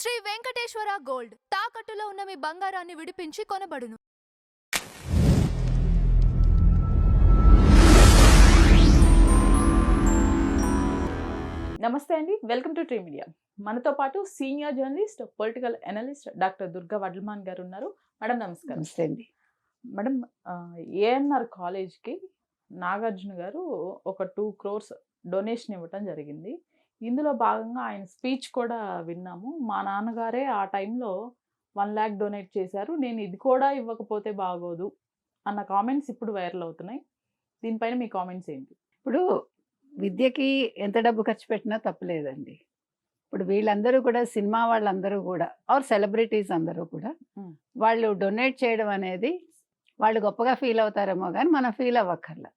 Shri Venkateswara gold తాకట్టులో ఉన్న మీ బంగారాన్ని విడిపించి కొనబడును. నమస్తే అండి, వెల్కమ్ టు ట్రీ మీడియా. మనతో పాటు senior journalist, political analyst doctor Durga Vadlaman గారు ఉన్నారు. మేడం నమస్కారం. నమస్తే అండి. మేడం, ఏఎన్ఆర్ కాలేజ్కి నాగార్జున గారు ఒక 2 crores డొనేషన్ ఇవ్వటం జరిగింది. ఇందులో భాగంగా ఆయన స్పీచ్ కూడా విన్నాము. మా నాన్నగారే ఆ టైంలో 1 lakh డొనేట్ చేశారు, నేను ఇది కూడా ఇవ్వకపోతే బాగోదు అన్న కామెంట్స్ ఇప్పుడు వైరల్ అవుతున్నాయి. దీనిపైన మీ కామెంట్స్ ఏంటి? ఇప్పుడు విద్యకి ఎంత డబ్బు ఖర్చు పెట్టినా తప్పులేదండి. ఇప్పుడు వీళ్ళందరూ కూడా సినిమా వాళ్ళందరూ కూడా ఆర్ సెలబ్రిటీస్ అందరూ కూడా వాళ్ళు డొనేట్ చేయడం అనేది వాళ్ళు గొప్పగా ఫీల్ అవుతారేమో కానీ మనం ఫీల్ అవ్వక్కర్లా.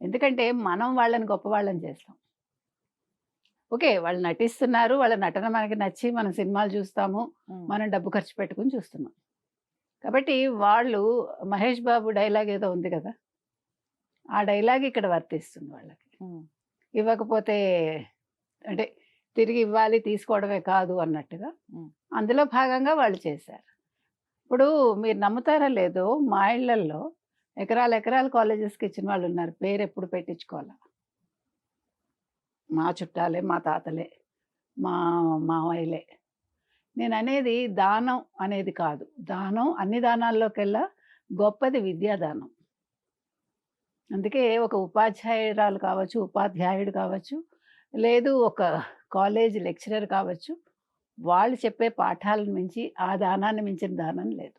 ఎందుకంటే మనం వాళ్ళని గొప్ప వాళ్ళని చేస్తాం. ఓకే, వాళ్ళు నటిస్తున్నారు, వాళ్ళ నటన మనకి నచ్చి మనం సినిమాలు చూస్తాము, మనం డబ్బు ఖర్చు పెట్టుకుని చూస్తున్నాం. కాబట్టి వాళ్ళు మహేష్ బాబు డైలాగ్ ఏదో ఉంది కదా, ఆ డైలాగ్ ఇక్కడ వర్తిస్తుంది వాళ్ళకి. ఇవ్వకపోతే అంటే తిరిగి ఇవ్వాలి, తీసుకోవడమే కాదు అన్నట్టుగా అందులో భాగంగా వాళ్ళు చేశారు. ఇప్పుడు మీరు నమ్ముతారా లేదో, మా ఇళ్లల్లో ఎకరాల కాలేజెస్కి ఇచ్చిన వాళ్ళు ఉన్నారు. పేరు ఎప్పుడు పెట్టించుకోవాలా, మా చుట్టాలే, మా తాతలే, మా మావయ్యలే. నేను అనేది దానం అనేది కాదు. దానం అన్ని దానాల్లోకెల్లా గొప్పది విద్యాదానం. అందుకే ఒక ఉపాధ్యాయురాలు కావచ్చు, ఉపాధ్యాయుడు కావచ్చు, లేదు ఒక కాలేజ్ లెక్చరర్ కావచ్చు, వాళ్ళు చెప్పే పాఠాలను మించి ఆ దానాన్ని మించిన దానం లేదు.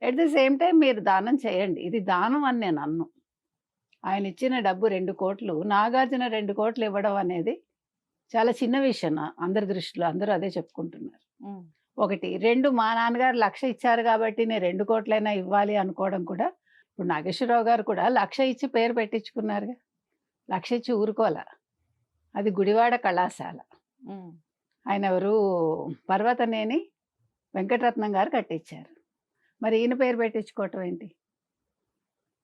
ఎట్ ది సేమ్ టైం మీరు దానం చేయండి, ఇది దానం అని నేను అన్ను. ఆయన ఇచ్చిన డబ్బు 2 కోట్లు, నాగార్జున 2 కోట్లు ఇవ్వడం అనేది చాలా చిన్న విషయం అందరి దృష్టిలో. అందరూ అదే చెప్పుకుంటున్నారు. 1, 2 మా నాన్నగారు 1,00,000 ఇచ్చారు కాబట్టి నేను 2 కోట్లైనా ఇవ్వాలి అనుకోవడం కూడా. ఇప్పుడు నాగేశ్వరరావు గారు కూడా 1,00,000 ఇచ్చి పేరు పెట్టించుకున్నారుగా. 1,00,000 ఇచ్చి ఊరుకోవాలా. అది గుడివాడ కళాశాల. ఆయన ఎవరు, పర్వతనేని వెంకటరత్నం గారు కట్టించారు. మరి ఈయన పేరు పెట్టించుకోవటం ఏంటి?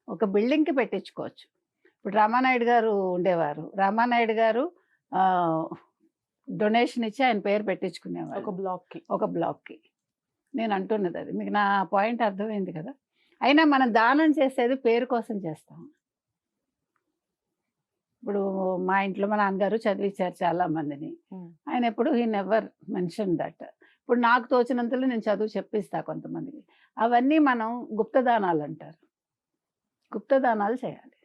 ఒక బిల్డింగ్కి పెట్టించుకోవచ్చు. ఇప్పుడు రామానాయుడు గారు ఉండేవారు, రామానాయుడు గారు డొనేషన్ ఇచ్చి ఆయన పేరు పెట్టించుకునేవారు ఒక బ్లాక్కి. నేను అంటున్నది అది. మీకు నా పాయింట్ అర్థమైంది కదా. అయినా మనం దానం చేసేది పేరు కోసం చేస్తాం. ఇప్పుడు మా ఇంట్లో మా నాన్నగారు చదివించారు చాలా మందిని. ఆయన ఎప్పుడు హీ నెవర్ మెన్షన్ దట్. ఇప్పుడు నాకు తోచినంతలో నేను చదువు చెప్పిస్తా కొంతమందికి. అవన్నీ మనం గుప్తదానాలు అంటారు. గుప్తదానాలు చేయాలి.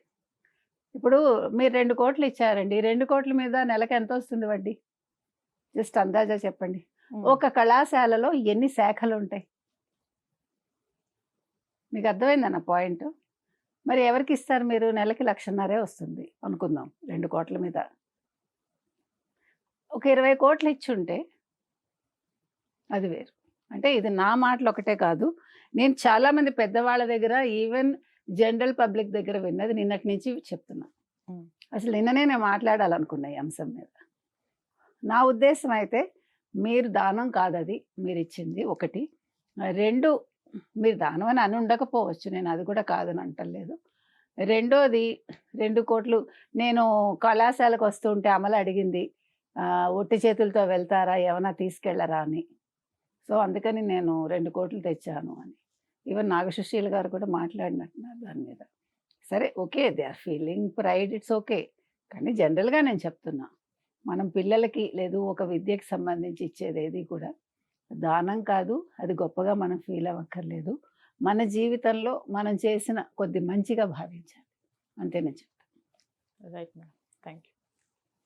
ఇప్పుడు మీరు 2 కోట్లు ఇచ్చారండి, 2 కోట్ల మీద నెలకు ఎంత వస్తుంది వడ్డీ? జస్ట్ అందాజా చెప్పండి. ఒక కళాశాలలో ఎన్ని శాఖలు ఉంటాయి? మీకు అర్థమైందన్న పాయింట్? మరి ఎవరికి ఇస్తారు మీరు? నెలకి 1,50,000 వస్తుంది అనుకుందాం 2 కోట్ల మీద. ఒక 20 కోట్లు ఇచ్చుంటే అది వేరు. అంటే ఇది నా మాటలు ఒకటే కాదు, నేను చాలామంది పెద్దవాళ్ళ దగ్గర, ఈవెన్ జనరల్ పబ్లిక్ దగ్గర విన్నది. నిన్నటి నుంచి చెప్తున్నా. అసలు నిన్ననే నేను మాట్లాడాలనుకున్నా ఈ అంశం మీద. నా ఉద్దేశం అయితే మీరు దానం కాదది, మీరు ఇచ్చింది 1. 2, మీరు దానం అని ఉండకపోవచ్చు, నేను అది కూడా కాదని అంటలేదు. 2ది 2 కోట్లు నేను కళాశాలకు వస్తుంటే అమలు అడిగింది, ఒట్టి చేతులతో వెళ్తారా, ఏమైనా తీసుకెళ్లరా అని. సో అందుకని నేను 2 కోట్లు తెచ్చాను అని. ఈవెన్ నాగసుశీల గారు కూడా మాట్లాడినట్టున్నారు దాని మీద. సరే, okay, they are feeling pride, it's okay. కానీ జనరల్గా నేను చెప్తున్నా, మనం పిల్లలకి లేదు ఒక విద్యకి సంబంధించి ఇచ్చేది ఏది కూడా దానం కాదు. అది గొప్పగా మనం ఫీల్ అవ్వక్కర్లేదు. మన జీవితంలో మనం చేసిన కొద్ది మంచిగా భావించాలి, అంతే నేను చెప్తాను. Right madam, thank you.